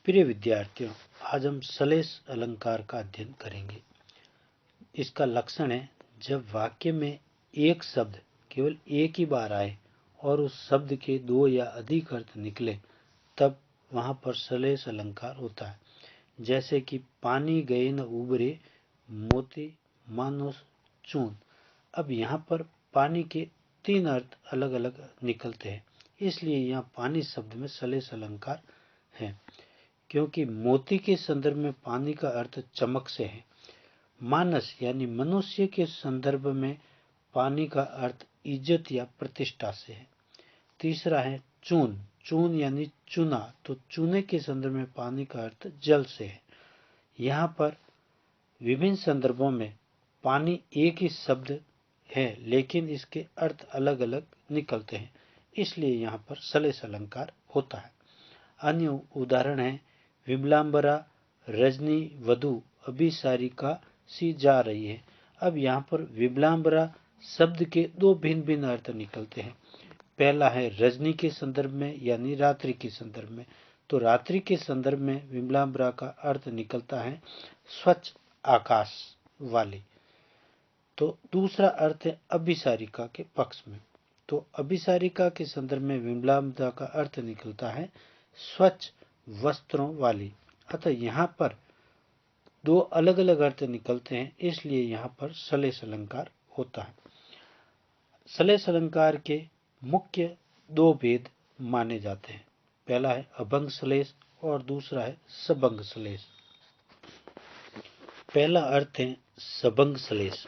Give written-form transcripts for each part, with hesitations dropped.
प्रिय विद्यार्थियों, आज हम सलेस अलंकार का अध्ययन करेंगे। इसका लक्षण है जब वाक्य में एक शब्द केवल एक ही बार आए और उस शब्द के दो या अधिक अर्थ निकले, तब वहां पर सलेस अलंकार होता है। जैसे कि पानी गए न उबरे, मोती मानो चून। अब यहाँ पर पानी के तीन अर्थ अलग अलग निकलते हैं, इसलिए यहाँ पानी शब्द में सलेस अलंकार है। क्योंकि मोती के संदर्भ में पानी का अर्थ चमक से है। मानस यानी मनुष्य के संदर्भ में पानी का अर्थ इज्जत या प्रतिष्ठा से है। तीसरा है चून। चून यानी चूना, तो चूने के संदर्भ में पानी का अर्थ जल से है। यहाँ पर विभिन्न संदर्भों में पानी एक ही शब्द है, लेकिन इसके अर्थ अलग अलग निकलते हैं, इसलिए यहाँ पर सलेस अलंकार होता है। अन्य उदाहरण है विमलांबरा रजनी वधु अभिसारिका सी जा रही है। अब यहाँ पर विमलांबरा शब्द के दो भिन्न भिन्न अर्थ निकलते हैं। पहला है रजनी के संदर्भ में यानी रात्रि के संदर्भ में, तो रात्रि के संदर्भ में विमलांबरा का अर्थ निकलता है स्वच्छ आकाश वाली। तो दूसरा अर्थ है अभिसारिका के पक्ष में, तो अभिसारिका के संदर्भ में विमलांबरा का अर्थ निकलता है स्वच्छ वस्त्रों वाली। अतः यहाँ पर दो अलग अलग अर्थ निकलते हैं, इसलिए यहाँ पर सलेस अलंकार होता है। सलेस अलंकार के मुख्य दो भेद माने जाते हैं। पहला है अभंग सलेस और दूसरा है सबंग सलेस। पहला अर्थ है सबंग सलेस,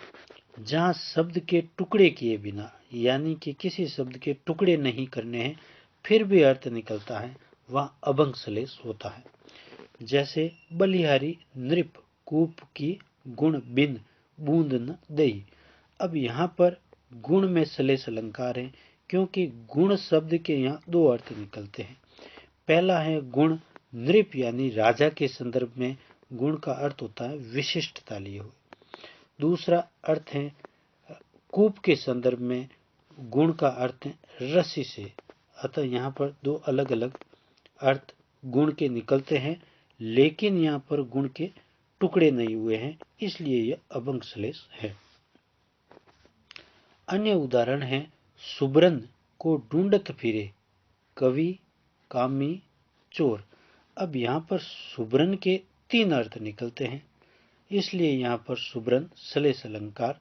जहाँ शब्द के टुकड़े किए बिना यानी कि किसी शब्द के टुकड़े नहीं करने हैं फिर भी अर्थ निकलता है, वह अभंग सलेस होता है। जैसे बलिहारी नृप कूप की गुण बिन बूंद न दई। अब यहाँ पर गुण में सलेस अलंकार है, क्योंकि गुण शब्द के यहाँ दो अर्थ निकलते हैं। पहला है गुण नृप यानी राजा के संदर्भ में गुण का अर्थ होता है विशिष्टता लिए हुए। दूसरा अर्थ है कूप के संदर्भ में गुण का अर्थ है रस्सी से। अतः यहाँ पर दो अलग अलग अर्थ गुण के निकलते हैं, लेकिन यहाँ पर गुण के टुकड़े नहीं हुए हैं, इसलिए यह अभंग सलेस है। अन्य उदाहरण है सुब्रन को ढूंढत फिरे कवि कामी चोर। अब यहाँ पर सुब्रन के तीन अर्थ निकलते हैं, इसलिए यहाँ पर सुब्रन सलेस अलंकार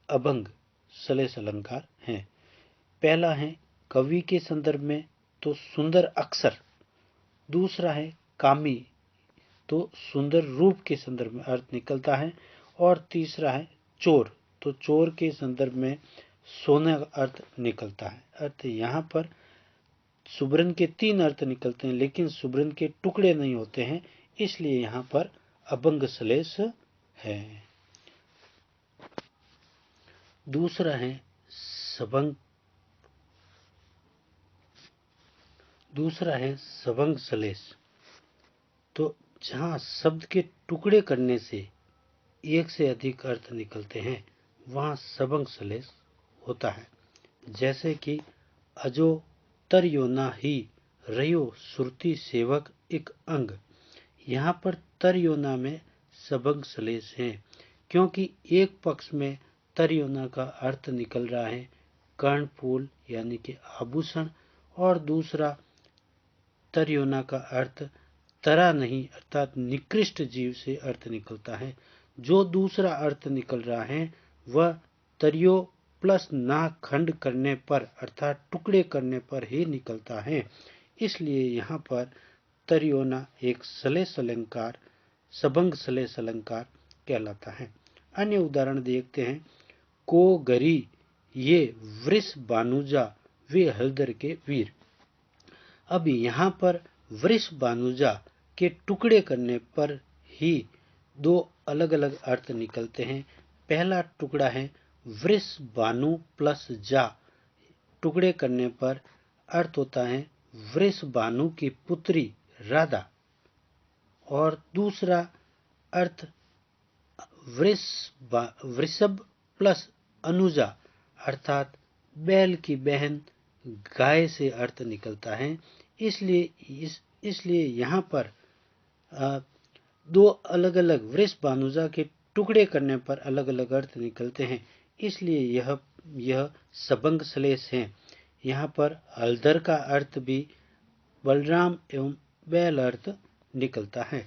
अभंग सलेस अलंकार है। पहला है कवि के संदर्भ में तो सुंदर अक्षर, दूसरा है कामी तो सुंदर रूप के संदर्भ में अर्थ निकलता है, और तीसरा है चोर, तो चोर के संदर्भ में सोने का अर्थ निकलता है। अर्थ यहाँ पर सुब्रन के तीन अर्थ निकलते हैं, लेकिन सुब्रन के टुकड़े नहीं होते हैं, इसलिए यहाँ पर अभंग सलेस है। दूसरा है सबंग सलेस, तो जहाँ शब्द के टुकड़े करने से एक से अधिक अर्थ निकलते हैं वहाँ सबंग सलेस होता है। जैसे कि अजो तरयोना ही रयो सुरती सेवक एक अंग। यहाँ पर तरयोना में सबंग सलेस है, क्योंकि एक पक्ष में तरयोना का अर्थ निकल रहा है कर्णफूल यानी कि आभूषण, और दूसरा तरयोना का अर्थ तरा नहीं अर्थात निकृष्ट जीव से अर्थ निकलता है। जो दूसरा अर्थ निकल रहा है वह तरियो प्लस ना खंड करने पर अर्थात टुकड़े करने पर ही निकलता है, इसलिए यहाँ पर तरियोना एक सलेस अलंकार सबंग सलेस अलंकार कहलाता है। अन्य उदाहरण देखते हैं को गरी ये वृष बानुजा वे हलदर के वीर। अब यहाँ पर वृष बानुजा के टुकड़े करने पर ही दो अलग अलग अर्थ निकलते हैं। पहला टुकड़ा है वृष बानु प्लस जा, टुकड़े करने पर अर्थ होता है वृष बानु की पुत्री राधा, और दूसरा अर्थ वृषभ प्लस अनुजा अर्थात बैल की बहन गाय से अर्थ निकलता है, इसलिए इस इसलिए यहाँ पर दो अलग अलग वृष बानुजा के टुकड़े करने पर अलग अलग अर्थ निकलते हैं, इसलिए यह सबंग श्लेष है। यहाँ पर हलधर का अर्थ भी बलराम एवं बैल अर्थ निकलता है।